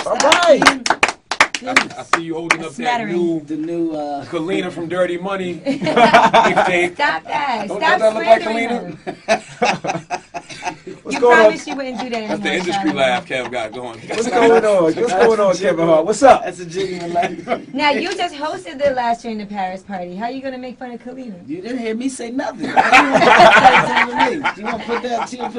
All right. I see you holding up that new Kalina from Dirty Money. Stop that. Don't Stop that look like slandering Kalina? You promised you wouldn't do that anymore. That's the industry laugh Kev got going. What's going on? What's going on, Kevin Hart? What's up? That's a genuine laugh. Now, you just hosted the last year in the Paris party. How you going to make fun of Kalina? You didn't hear me say nothing. You want to put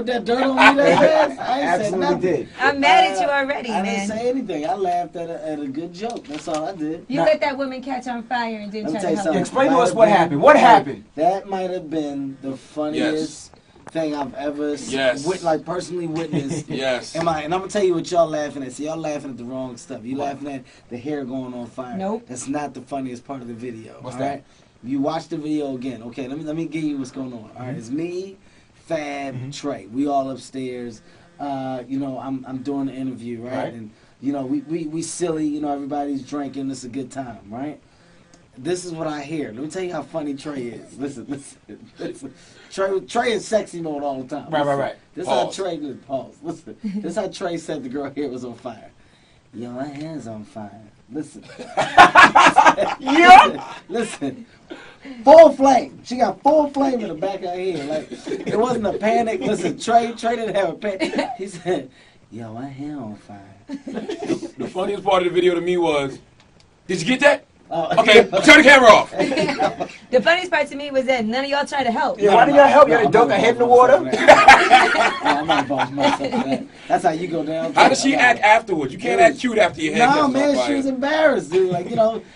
that dirt on me that fast? I ain't said nothing. Did. I'm mad at you already, I man. didn't say anything. I laughed at a good joke. That's all I did. You let that woman catch on fire and didn't try to help her. Explain to us what happened. What happened? That might have been the funniest thing I've ever personally witnessed. Yes. And I'm gonna tell you what y'all laughing at. See, y'all laughing at the wrong stuff. You laughing at the hair going on fire. Nope. That's not the funniest part of the video. What's all that? right? You watch the video again. Okay, let me give you what's going on. All right, it's me, Fab, Trey. We all upstairs. I'm doing the interview, right? And we silly. Everybody's drinking. It's a good time, right? This is what I hear. Let me tell you how funny Trey is. Listen. Trey is sexy mode all the time. Right. This how Trey did. Pause. Listen. This how Trey said the girl hair was on fire. Yo, my hair's on fire. Listen. Listen. Full flame. She got full flame in the back of her head. Like, it wasn't a panic. Listen, Trey didn't have a panic. He said, yo, my hair on fire. The funniest part of the video to me was, did you get that? Okay, turn the camera off. The funniest part to me was that none of y'all tried to help. Yeah, why didn't y'all help? You had to dunk her head in the water? I'm not involved myself in that. That's how you go down. How does she act afterwards? You can't act cute after your head No, catches on man, fire. she was embarrassed, dude. Like,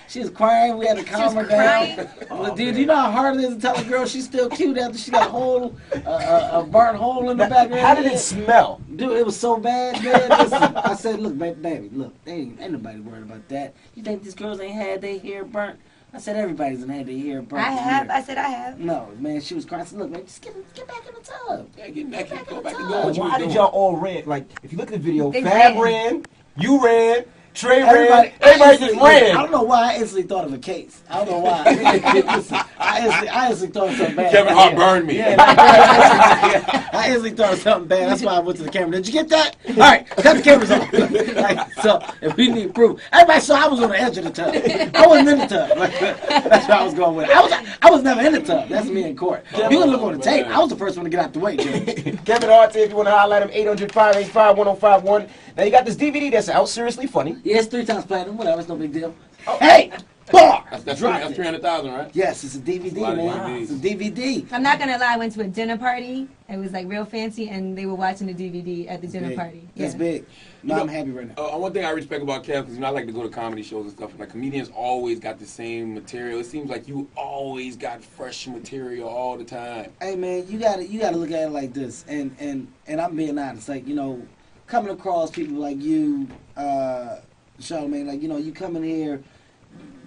she was crying. We had to calm her down. Dude, you know how hard it is to tell a girl she's still cute after she got a burnt hole in the back of her head? How did it smell? Dude, it was so bad, man. Listen, I said, look, baby, look, ain't nobody worried about that. You think these girls ain't had their hair burnt? I said, everybody's had their hair burnt. I have. I said I have. No, man, she was crying. I said, look, man, just get back in the tub. Yeah, get back in the tub. Why did y'all all ran? Like, if you look at the video, They Fab ran, you ran, Trey ran, everybody just ran. I don't know why I instantly thought of a case. I don't know why. Listen, I instantly thought of something bad. Kevin Hart burned me. Yeah, I instantly thought of something bad. That's why I went to the camera. Did you get that? All right, cut the cameras off. Like, so, if we need proof. Everybody saw I was on the edge of the tub. I wasn't in the tub. Like, that's where I was going with it. I was never in the tub. That's me in court. You can look on the tape. I was the first one to get out the way, Jim. Kevin Hart, if you want to highlight him, 800-585-1051. Now, you got this DVD that's out, Seriously Funny. Yeah, it's 3 times platinum. Whatever, it's no big deal. Hey! Bar! That's 300,000, right? Yes, it's a DVD, man. DVDs. It's a DVD. I'm not gonna lie. I went to a dinner party. It was like real fancy, and they were watching the DVD at the dinner party. That's big. No, I'm happy right now. One thing I respect about Kev, because I like to go to comedy shows and stuff. Like comedians always got the same material. It seems like you always got fresh material all the time. Hey man, you gotta look at it like this, and I'm being honest. Like coming across people like you, Charlamagne, like you come in here.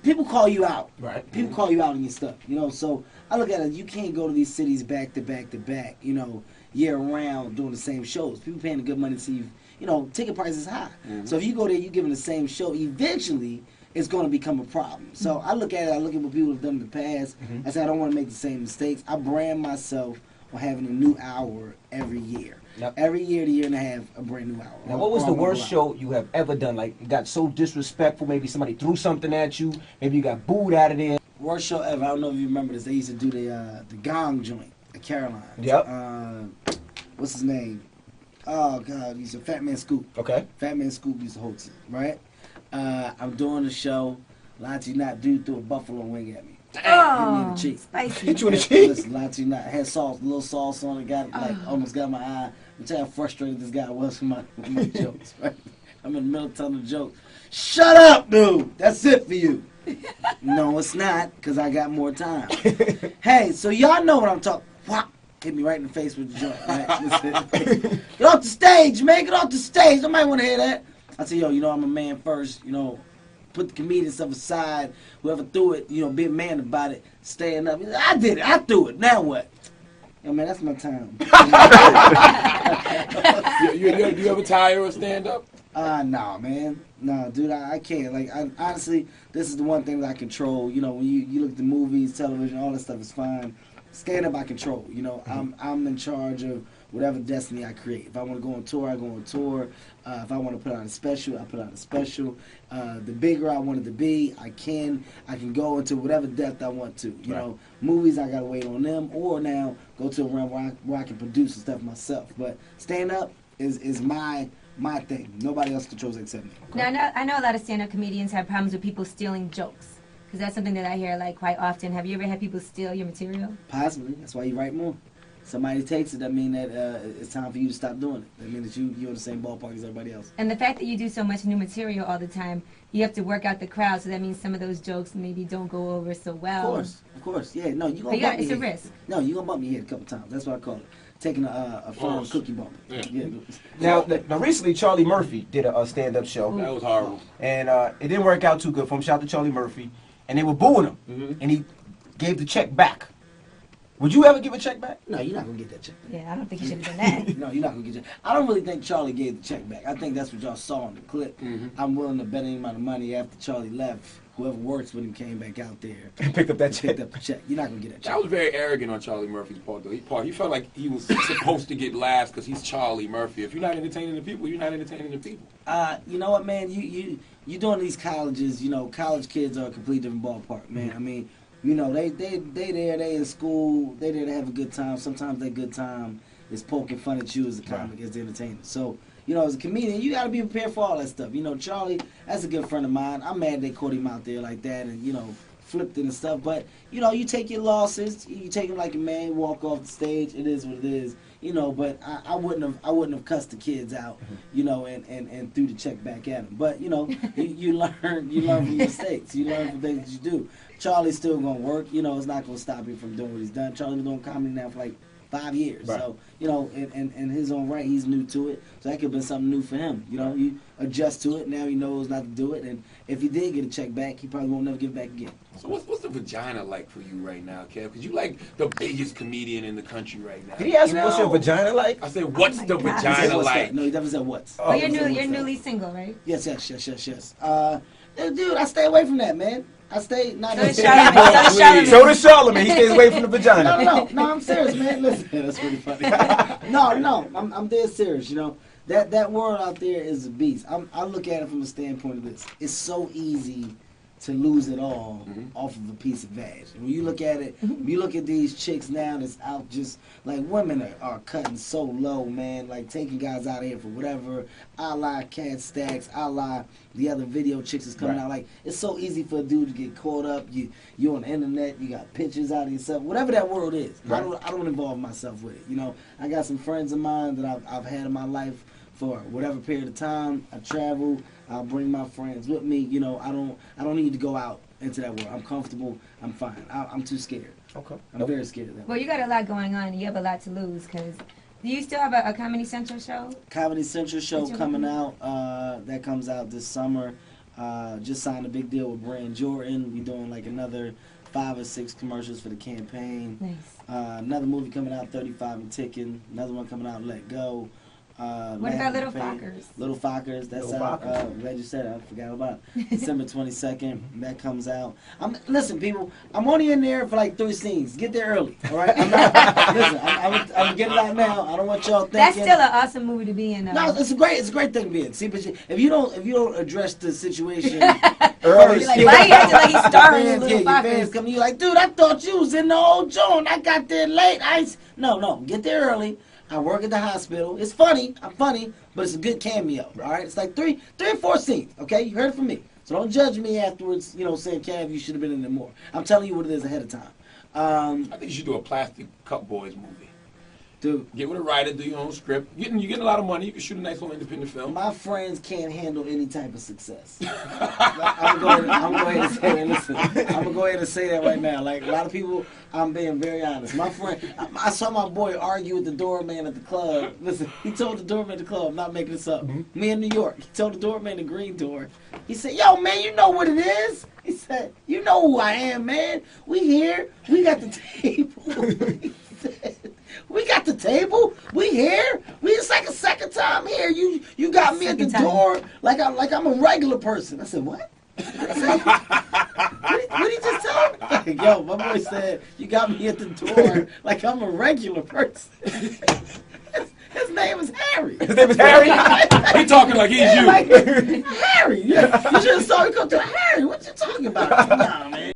People call you out. Right. People call you out on your stuff. So I look at it, you can't go to these cities back to back to back, year round doing the same shows. People paying the good money to see you, ticket prices high. Mm-hmm. So if you go there, you giving the same show, eventually it's going to become a problem. So I look at it, I look at what people have done in the past. I say I don't want to make the same mistakes. I brand myself on having a new hour every year. Yep. Every year to year and a half, a brand new hour. Now, what was the worst show you have ever done? Like, it got so disrespectful, maybe somebody threw something at you, maybe you got booed out of there. Worst show ever. I don't know if you remember this. They used to do the Gong joint at Caroline. Yep. What's his name? Oh, God. He's a Fat Man Scoop. Okay. Fat Man Scoop used to host it, right? I'm doing the show. Lie to you not, dude threw a buffalo wing at me. Oh, hit me in the cheek. Spicy. Hit you in the cheek? Listen, lie to you not. Had sauce, a little sauce on it. Almost got my eye. I'm telling you how frustrated this guy was with my jokes, right? I'm in the middle of telling the joke. Shut up, dude. That's it for you. No, it's not, because I got more time. Hey, so y'all know what I'm talking. Whop, hit me right in the face with the joke. Right? Get off the stage, man. Get off the stage. Nobody want to hear that. I said, yo, I'm a man first. Put the comedian stuff aside. Whoever threw it, be a man about it. Stand up. I did it. I threw it. Now what? Yo, man, that's my time. you ever tire or stand up? Nah, man. Nah, dude, I can't. Like, honestly, this is the one thing that I control. When you look at the movies, television, all that stuff is fine. Stand up, I control. I'm in charge of whatever destiny I create. If I want to go on tour, I go on tour. If I want to put on a special, I put on a special. The bigger I want it to be, I can go into whatever depth I want to. You know, movies, I got to wait on them, or now go to a realm where I can produce the stuff myself. But stand up is my thing. Nobody else controls it except me. Now, I know a lot of stand-up comedians have problems with people stealing jokes, because that's something that I hear like quite often. Have you ever had people steal your material? Possibly. That's why you write more. Somebody takes it, that mean that it's time for you to stop doing it. That means that you're in the same ballpark as everybody else. And the fact that you do so much new material all the time, you have to work out the crowd, so that means some of those jokes maybe don't go over so well. Of course. Yeah, no, you're going to bump me. It's a risk. No, you're going to bump me head a couple times. That's what I call it. Taking a firm cookie bump. Yeah. Now, recently, Charlie Murphy did a stand-up show. That was horrible. And it didn't work out too good for him. Shout out to Charlie Murphy. And they were booing him. Mm-hmm. And he gave the check back. Would you ever give a check back? No, you're not going to get that check back. Yeah, I don't think you should have done that. No, you're not going to get your... I don't really think Charlie gave the check back. I think that's what y'all saw in the clip. Mm-hmm. I'm willing to bet any amount of money after Charlie left, whoever works with him came back out there. And picked up that check. Picked up the check. You're not going to get that check. That was very arrogant on Charlie Murphy's part, though. He felt like he was supposed to get laughs because he's Charlie Murphy. If you're not entertaining the people, you're not entertaining the people. You know what, man? You doing these colleges, you know, college kids are a completely different ballpark, man. I mean, you know, they there, they in school, they there to have a good time. Sometimes that good time is poking fun at you as a comic, as the entertainer. So, you know, as a comedian, you got to be prepared for all that stuff. You know, Charlie, that's a good friend of mine. I'm mad they caught him out there like that and, you know, flipped it and stuff. But, you know, you take your losses. You take them like a man, walk off the stage. It is what it is. You know, but I wouldn't have cussed the kids out, you know, and threw the check back at them. But, you know, you learn from your mistakes. You learn from things that you do. Charlie's still going to work. You know, it's not going to stop him from doing what he's done. Charlie's been doing comedy now for like 5 years. Right. So, you know, in his own right, he's new to it. So that could have been something new for him. You know, you adjust to it. Now he knows not to do it. And if he did get a check back, he probably won't never give it back again. So what's the vagina like for you right now, Kev? Because you like the biggest comedian in the country right now. Did he ask you what's your vagina like? I said, what's the God. He said, vagina "What's like? that?" No, he definitely said what's. Oh, He said, you're "What's that?" newly single, right? Yes. Dude, I stay away from that, man. I stay not. So does Charlamagne. So does Charlamagne. He stays away from the vagina. No, I'm serious, man. Listen, that's really funny. No, I'm dead serious. You know, that world out there is a beast. I look at it from the standpoint of this. It's so easy to lose it all off of a piece of vag. And when you look at it, when you look at these chicks now that's out just, like, women are cutting so low, man, like taking guys out of here for whatever, a la Cat Stacks, a la the other video chicks that's coming out. Like, it's so easy for a dude to get caught up. You on the internet, you got pictures out of yourself, whatever that world is. Right. I don't involve myself with it. You know, I got some friends of mine that I've had in my life for whatever period of time. I travel. I'll bring my friends with me. You know, I don't need to go out into that world. I'm comfortable. I'm fine. I'm too scared. Okay. I'm very scared of that. Well, you got a lot going on, and you have a lot to lose, because do you still have a Comedy Central show? Comedy Central show coming out. That comes out this summer. Just signed a big deal with Brand Jordan. We're doing like another 5 or 6 commercials for the campaign. Nice. Another movie coming out, 35 and Ticking. Another one coming out, Let Go. What about Little Fockers? Little Fockers, that's Little out. Fockers. Glad you said it. I forgot about it. December 22nd, that comes out. Listen, people, I'm only in there for like 3 scenes. Get there early, all right? I'm getting it out now. I don't want y'all thinking. That's still an awesome movie to be in. No, it's a great thing to be in. See, but if you don't address the situation Early. Like, why you acting like he's starring in Little your fans Fockers? come, you like, dude, I thought you was in the old joint. I got there late. No, get there early. I work at the hospital. It's funny. I'm funny, but it's a good cameo. All right, it's like three or 4 scenes. Okay, you heard it from me. So don't judge me afterwards. You know, saying, "Cav, you should have been in there more." I'm telling you what it is ahead of time. I think you should do a Plastic Cup Boys movie. Dude, Get with a writer, do your own script. You're getting a lot of money. You can shoot a nice little independent film. my friends can't handle any type of success. I'm going to go ahead and say that. Listen, I'm going to go ahead and say that right now. Like, a lot of people, I'm being very honest. My friend, I saw my boy argue with the doorman at the club. Listen, he told the doorman at the club, I'm not making this up. Me in New York, he told the doorman the green door. He said, "Yo, man, you know what it is?" He said, "You know who I am, man. We here. We got the table." He said, "We got the table. We here. It's like a second time here. You got me at the door like I'm a regular person." I said, "What?" I said, what did he just tell me? Yo, my boy said, "You got me at the door like I'm a regular person." His name is Harry. His name is Harry. He talking like he's you. Harry. You should have saw me come to Harry. What you talking about? Nah, man.